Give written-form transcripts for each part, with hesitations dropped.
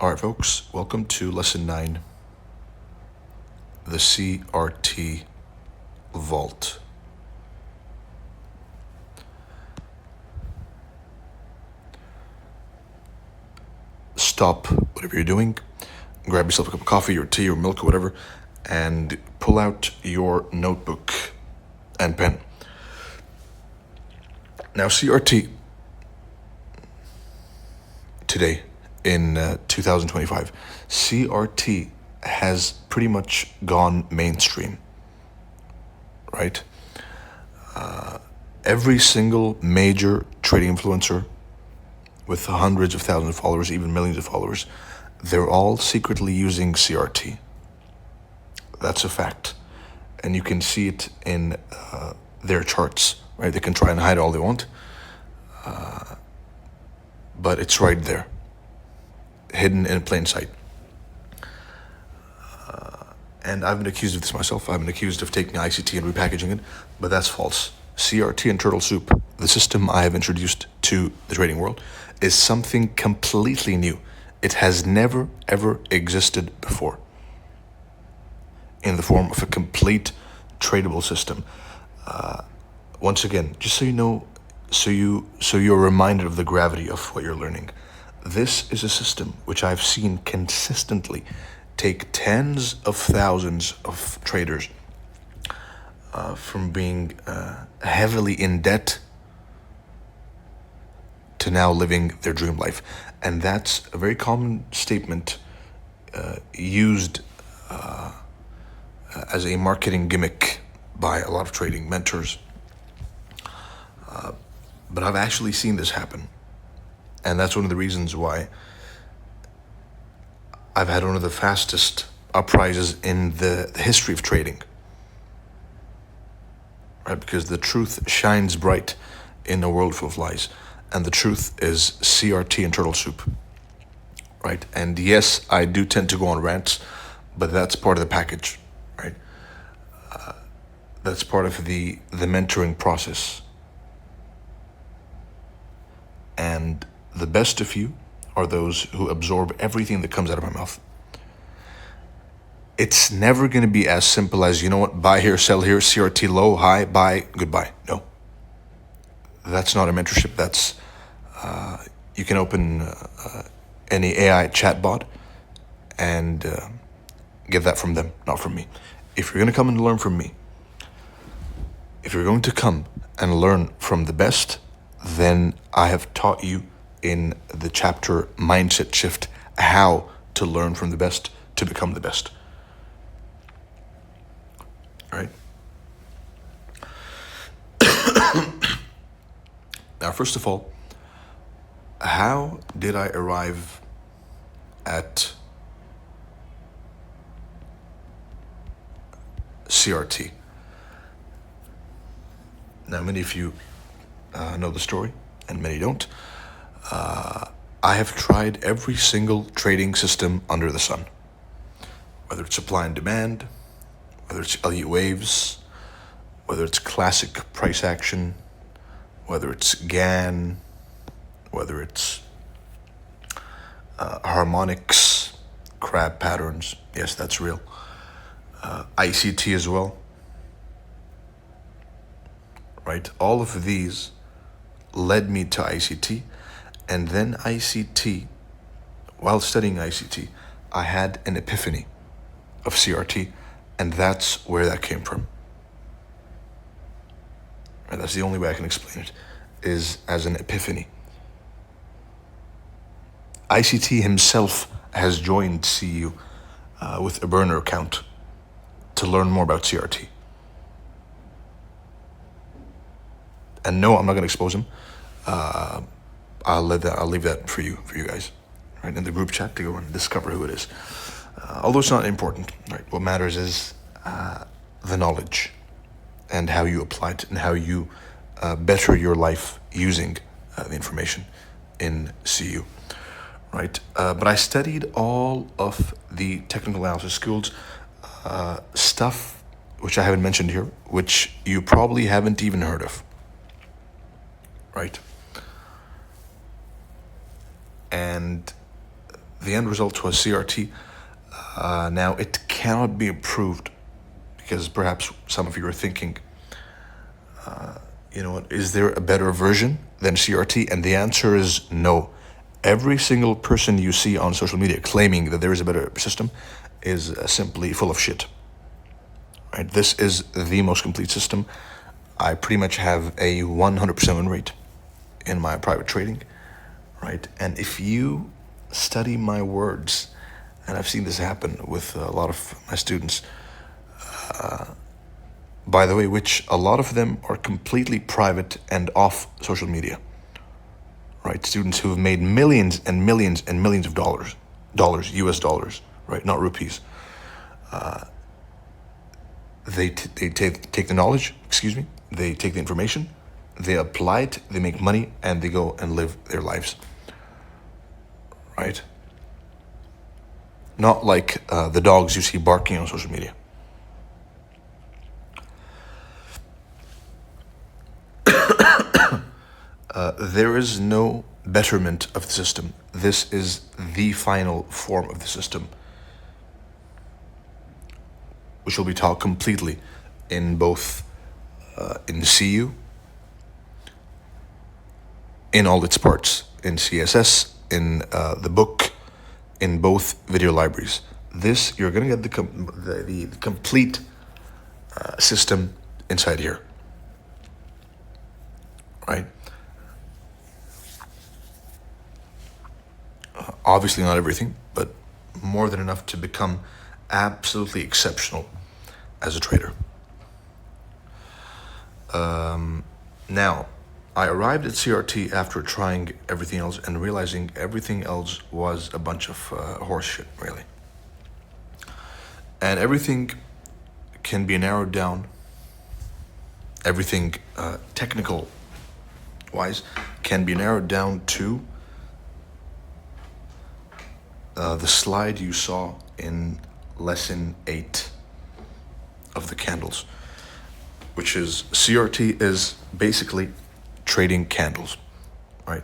All right, folks, welcome to Lesson 9, the CRT Vault. Stop whatever you're doing, grab yourself a cup of coffee or tea or milk or whatever, and pull out your notebook and pen. Now, CRT, today, in 2025, CRT has pretty much gone mainstream, right? Every single major trading influencer with hundreds of thousands of followers, even millions of followers, they're all secretly using CRT. That's a fact. And you can see it in their charts, right? They can try and hide all they want, but it's right there, hidden in plain sight. And I've been accused of this myself. I've been accused of taking ICT and repackaging it, but that's false. CRT and turtle soup, the system I have introduced to the trading world, is something completely new. It has never, ever existed before in the form of a complete tradable system. Once again, just so you know, so you're reminded of the gravity of what you're learning. This is a system which I've seen consistently take tens of thousands of traders from being heavily in debt to now living their dream life. And that's a very common statement used as a marketing gimmick by a lot of trading mentors. But I've actually seen this happen. And that's one of the reasons why I've had one of the fastest uprises in the history of trading. Right? Because the truth shines bright in a world full of lies. And the truth is CRT and turtle soup. Right? And yes, I do tend to go on rants, but that's part of the package. Right? That's part of the mentoring process. And the best of you are those who absorb everything that comes out of my mouth. It's never going to be as simple as, you know what, buy here, sell here, CRT low, high, buy, goodbye. No. That's not a mentorship. That's, you can open any AI chatbot and get that from them, not from me. If you're going to come and learn from me, if you're going to come and learn from the best, then I have taught you in the chapter Mindset Shift how to learn from the best to become the best. All right? Now, first of all, how did I arrive at CRT? Now, many of you know the story, and many don't. I have tried every single trading system under the sun, whether it's supply and demand, whether it's Elliott waves, whether it's classic price action, whether it's GAN, whether it's harmonics, crab patterns. Yes, that's real. ICT as well. Right? All of these led me to ICT, and then ICT, while studying ICT, I had an epiphany of CRT, and that's where that came from. And that's the only way I can explain it, is as an epiphany. ICT himself has joined CU with a burner account to learn more about CRT. And no, I'm not going to expose him. I'll leave that for you guys, right, in the group chat to go and discover who it is. Although it's not important, right? What matters is the knowledge and how you apply it and how you better your life using the information in CU, right? But I studied all of the technical analysis schools, stuff which I haven't mentioned here, which you probably haven't even heard of. Right? And the end result was CRT. Now, it cannot be approved because perhaps some of you are thinking, is there a better version than CRT? And the answer is no. Every single person you see on social media claiming that there is a better system is simply full of shit. Right? This is the most complete system. I pretty much have a 100% win rate in my private trading, right? And if you study my words, and I've seen this happen with a lot of my students, by the way, which a lot of them are completely private and off social media, right? Students who have made millions and millions and millions of dollars, US dollars, right? Not rupees. They take the knowledge, they take the information, they apply it, they make money, and they go and live their lives, right? Not like the dogs you see barking on social media. There is no betterment of the system. This is the final form of the system, which will be taught completely in both in CU, in all its parts, in CSS, in the book, in both video libraries. This, you're going to get the complete system inside here, right? Obviously not everything, but more than enough to become absolutely exceptional as a trader. Now, I arrived at CRT after trying everything else and realizing everything else was a bunch of horse shit, really. And everything can be narrowed down. Everything technical-wise can be narrowed down to the slide you saw in lesson 8 of the candles, which is CRT is basically trading candles, right?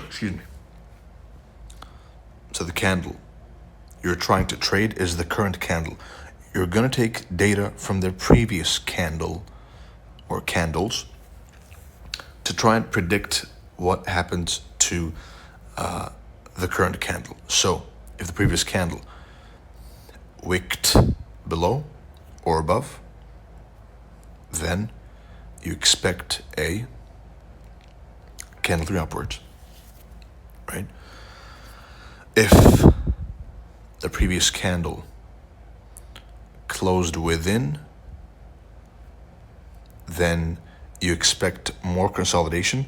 Excuse me. So the candle you're trying to trade is the current candle. You're going to take data from the previous candle or candles to try and predict what happens to the current candle. So if the previous candle wicked below or above, then you expect a candle 3 upwards, right? If the previous candle closed within, then you expect more consolidation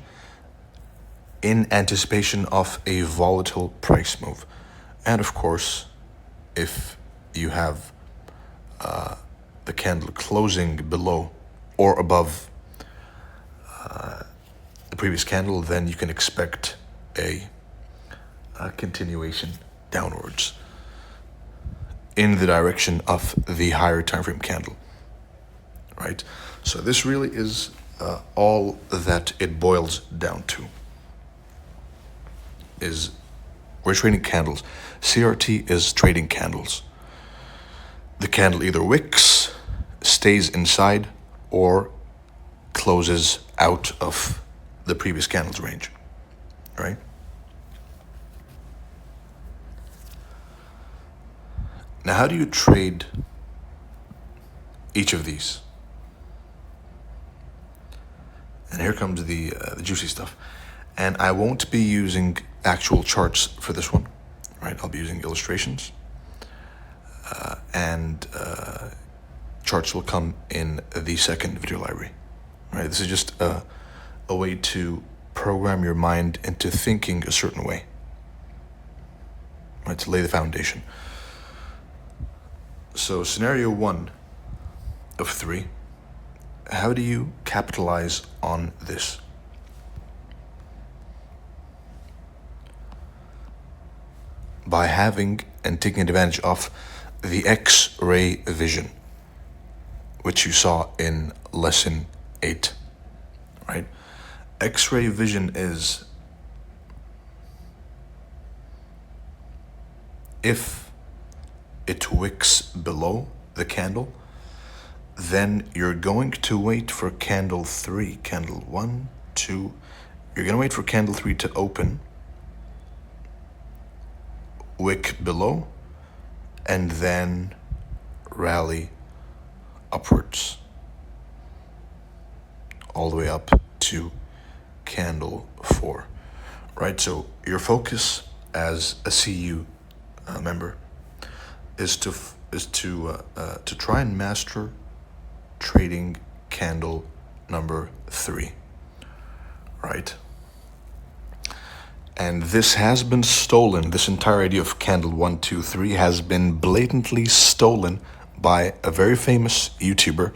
in anticipation of a volatile price move. And of course, if you have the candle closing below or above the previous candle, then you can expect a continuation downwards in the direction of the higher time frame candle, right? So this really is all that it boils down to. Is we're trading candles. CRT is trading candles. The candle either wicks, stays inside, or closes out of the previous candle's range, right? Now, how do you trade each of these? And here comes the juicy stuff. And I won't be using actual charts for this one, right? I'll be using illustrations. And charts will come in the second video library, right? This is just a way to program your mind into thinking a certain way, right? To lay the foundation. So scenario 1 of 3, how do you capitalize on this? By having and taking advantage of the X-ray vision, which you saw in lesson 8, right? X-ray vision is if it wicks below the candle, then you're going to wait for candle 3, candle 1, 2. You're going to wait for candle 3 to open, wick below, and then rally upwards all the way up to candle 4, right? So your focus as a CU member is to try and master trading candle number 3, right? And this has been stolen. This entire idea of candle 1, 2, 3 has been blatantly stolen by a very famous YouTuber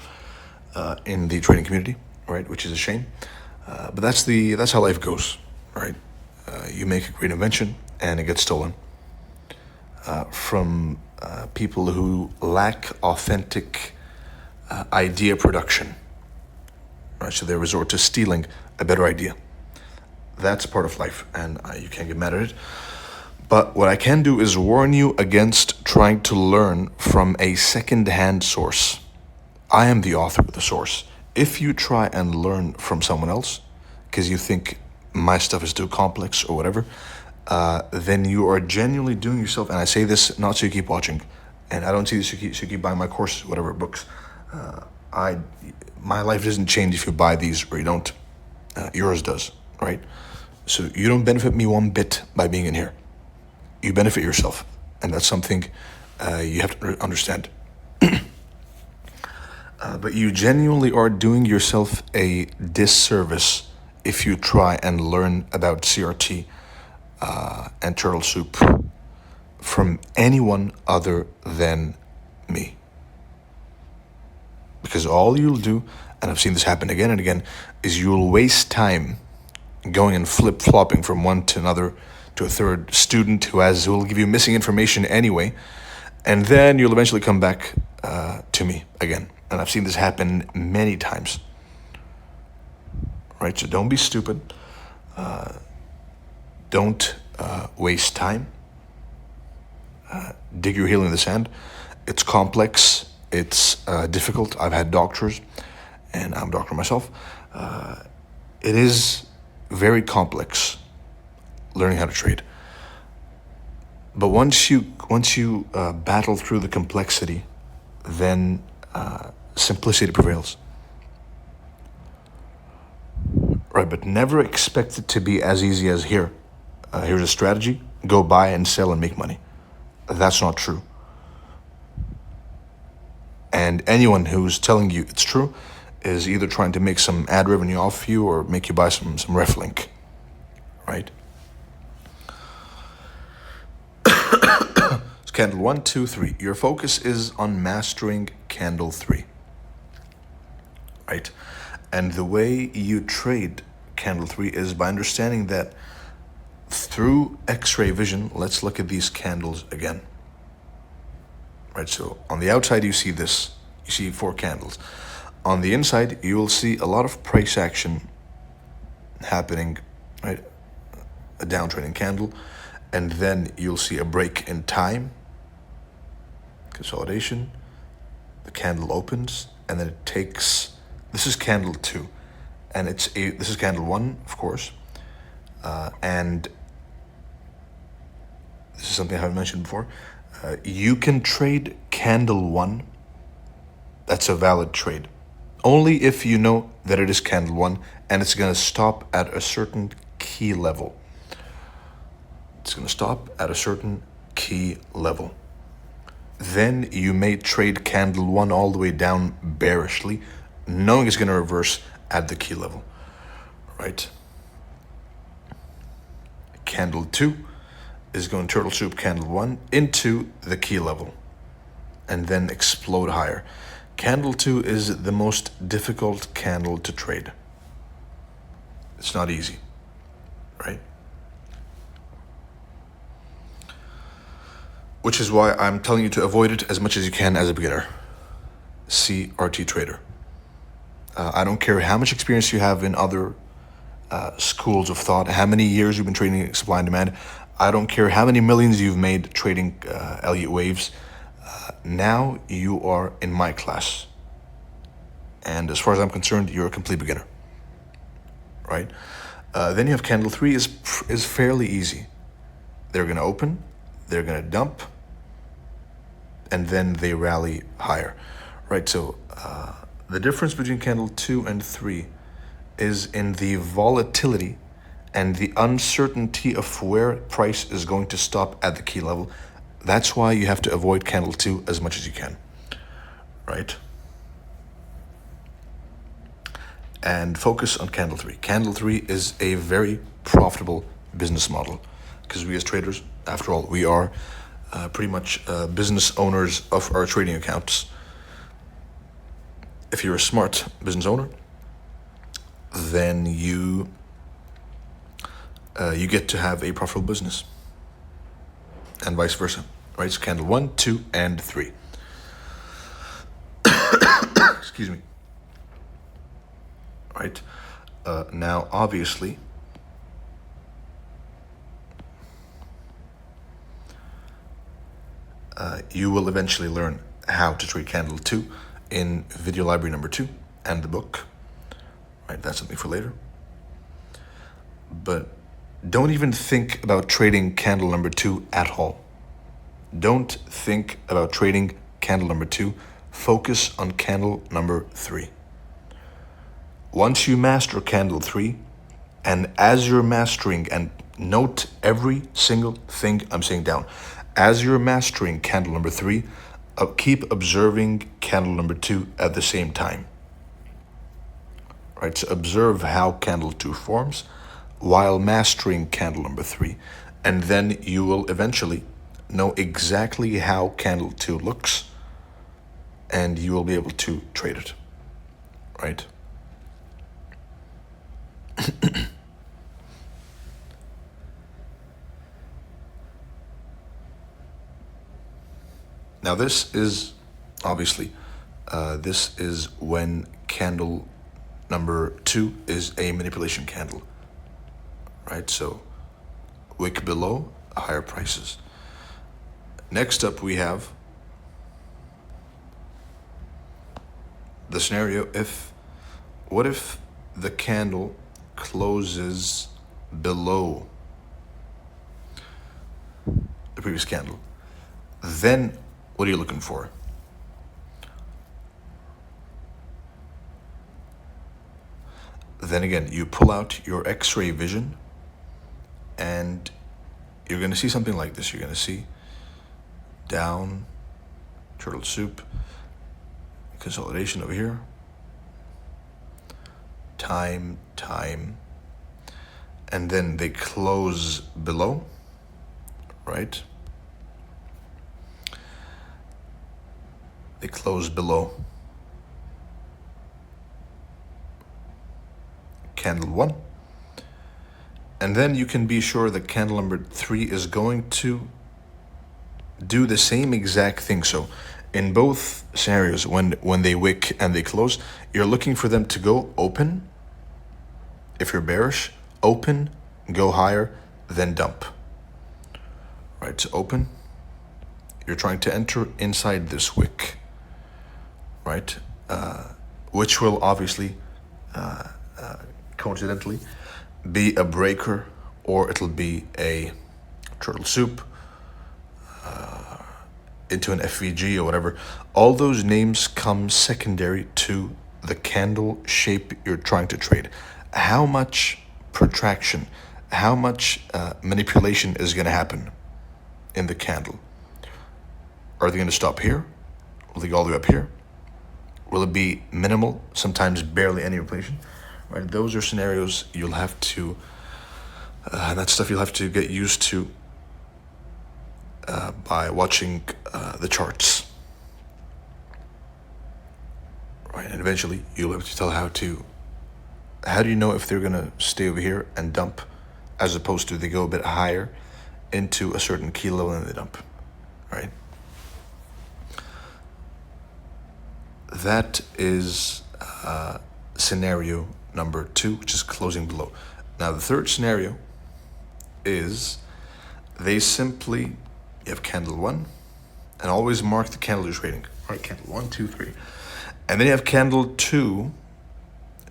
in the trading community, right? Which is a shame, but that's how life goes, right? You make a great invention and it gets stolen from people who lack authentic idea production, right? So they resort to stealing a better idea. That's part of life, and you can't get mad at it. But what I can do is warn you against trying to learn from a second-hand source. I am the author of the source. If you try and learn from someone else, because you think my stuff is too complex or whatever, then you are genuinely doing yourself, and I say this not so you keep watching, and I don't say this so you keep buying my courses, whatever, books. My life doesn't change if you buy these or you don't. Yours does, right? So you don't benefit me one bit by being in here. You benefit yourself, and that's something you have to understand. But you genuinely are doing yourself a disservice if you try and learn about CRT and turtle soup from anyone other than me. Because all you'll do, and I've seen this happen again and again, is you'll waste time going and flip-flopping from one to another to a third student who will give you missing information anyway, and then you'll eventually come back to me again. And I've seen this happen many times. Right, so don't be stupid. Don't waste time. Dig your heel in the sand. It's complex. It's difficult. I've had doctors, and I'm a doctor myself. It is very complex learning how to trade. But once you battle through the complexity, then simplicity prevails. Right, but never expect it to be as easy as here. Here's a strategy, go buy and sell and make money. That's not true. And anyone who's telling you it's true is either trying to make some ad revenue off you or make you buy some ref link, right? It's candle 1, 2, 3. Your focus is on mastering candle 3, right? And the way you trade candle 3 is by understanding that through X-ray vision. Let's look at these candles again. Right, so on the outside you see this, you see 4 candles. On the inside you will see a lot of price action happening, right? A downtrending candle, and then you'll see a break in time, consolidation, the candle opens, and then it takes, this is candle 2, and this is candle 1, of course, and this is something I haven't mentioned before. You can trade candle 1. That's a valid trade. Only if you know that it is candle 1 and it's going to stop at a certain key level. It's going to stop at a certain key level. Then you may trade candle 1 all the way down bearishly, knowing it's going to reverse at the key level, right? Candle 2 is going turtle soup candle 1 into the key level and then explode higher. Candle 2 is the most difficult candle to trade. It's not easy, right? Which is why I'm telling you to avoid it as much as you can as a beginner. CRT trader. I don't care how much experience you have in other schools of thought, how many years you've been trading supply and demand. I don't care how many millions you've made trading Elliott waves. Now you are in my class. And as far as I'm concerned, you're a complete beginner, right? Then you have candle 3 is fairly easy. They're going to open, they're going to dump, and then they rally higher, right? So the difference between candle 2 and 3 is in the volatility and the uncertainty of where price is going to stop at the key level. That's why you have to avoid candle 2 as much as you can, right? And focus on candle 3. Candle 3 is a very profitable business model because we as traders, after all, we are pretty much business owners of our trading accounts. If you're a smart business owner, then you get to have a profitable business, and vice versa, right? So candle 1, 2, and 3. Excuse me. Right? Now, obviously, you will eventually learn how to trade candle 2 in video library number 2 and the book. Right? That's something for later. But don't even think about trading candle number 2 at all. Don't think about trading candle number 2. Focus on candle number 3. Once you master candle 3, and as you're mastering, and note every single thing I'm saying down, as you're mastering candle number 3, keep observing candle number 2 at the same time. Right, so observe how candle 2 forms while mastering candle number 3, and then you will eventually know exactly how candle 2 looks, and you will be able to trade it, right? Now this is obviously this is when candle number 2 is a manipulation candle, right? So wick below, higher prices. Next up we have the scenario what if the candle closes below the previous candle? Then what are you looking for? Then again, you pull out your X-ray vision and you're going to see something like this. You're going to see down, turtle soup, consolidation over here, time, and then they close below, right? They close below candle 1, and then you can be sure that candle number 3 is going to do the same exact thing. So in both scenarios, when they wick and they close, you're looking for them to go open. If you're bearish, open, go higher, then dump. Right, so open, you're trying to enter inside this wick, right? Which will obviously, coincidentally, be a breaker, or it'll be a turtle soup, into an FVG or whatever. All those names come secondary to the candle shape you're trying to trade. How much protraction, how much manipulation is going to happen in the candle? Are they going to stop here? Will they go all the way up here? Will it be minimal, sometimes barely any manipulation? Right? Those are scenarios you'll have to, that's stuff you'll have to get used to by watching the charts. Right, and eventually you'll be able to tell how do you know if they're gonna stay over here and dump, as opposed to they go a bit higher into a certain key level and they dump, right? That is scenario number 2, which is closing below. Now the third scenario is they simply, you have candle 1, and always mark the candle you're trading. All right, candle 1, 2, 3. And then you have candle 2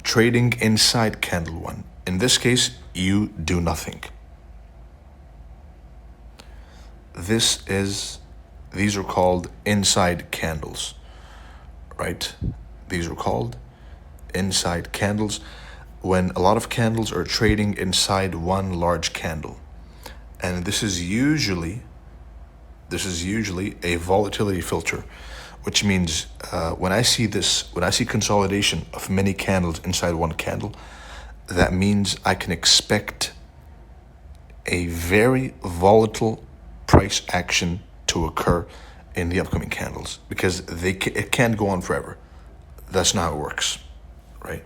trading inside candle 1. In this case, you do nothing. These are called inside candles, right? These are called inside candles when a lot of candles are trading inside one large candle. And this is usually a volatility filter, which means when I see consolidation of many candles inside one candle, that means I can expect a very volatile price action to occur in the upcoming candles, because it can't go on forever. That's not how it works, right?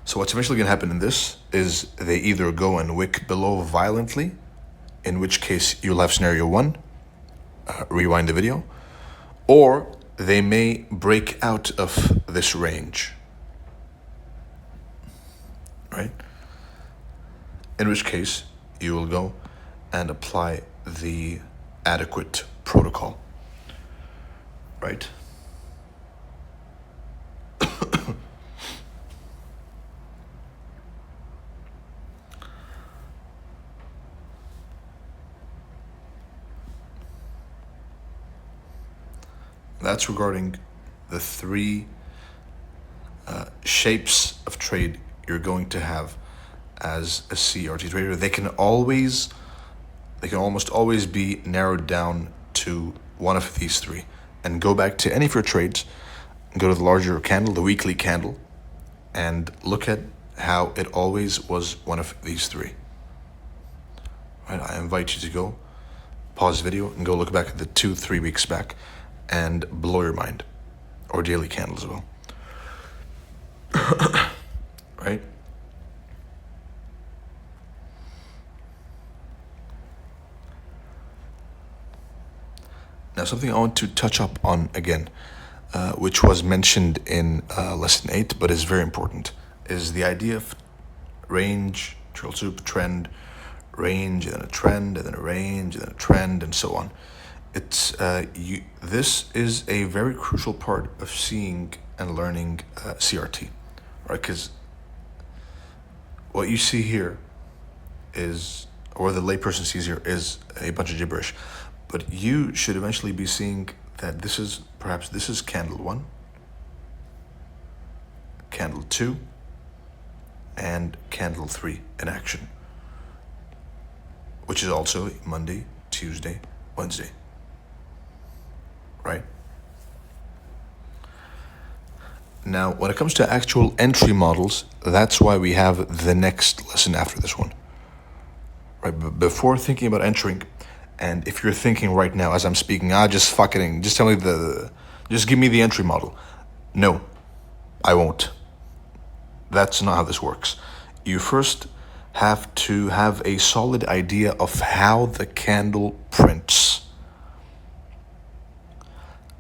So what's eventually going to happen in this is they either go and wick below violently, in which case you'll have scenario 1, rewind the video, or they may break out of this range, right? In which case you will go and apply the adequate protocol, right? That's regarding the 3 shapes of trade you're going to have as a CRT trader. They can almost always be narrowed down to one of these 3. And go back to any of your trades, go to the larger candle, the weekly candle, and look at how it always was one of these 3. Right? I invite you to go pause the video and go look back at the 2-3 weeks back and blow your mind, or daily candles as well. Right? Now, something I want to touch up on again, which was mentioned in lesson 8, but is very important, is the idea of range, trail soup, trend, range, and then a trend, and then a range, and then a trend, and so on. This is a very crucial part of seeing and learning CRT, right? Because what you see here is, or the layperson sees here, is a bunch of gibberish. But you should eventually be seeing that this is candle 1, candle 2, and candle 3 in action, which is also Monday, Tuesday, Wednesday, right? Now, when it comes to actual entry models, that's why we have the next lesson after this one, right? But before thinking about entering, and if you're thinking right now as I'm speaking, just tell me just give me the entry model. No, I won't. That's not how this works. You first have to have a solid idea of how the candle prints,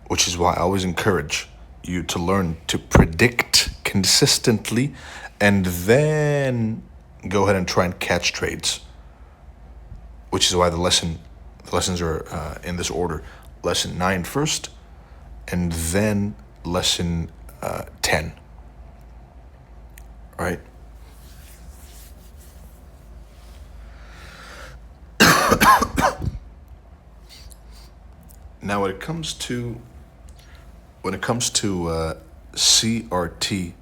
which is why I always encourage you to learn to predict consistently and then go ahead and try and catch trades, which is why the lessons are in this order. Lesson 9 first, and then lesson 10. All right? Now, when it comes to CRT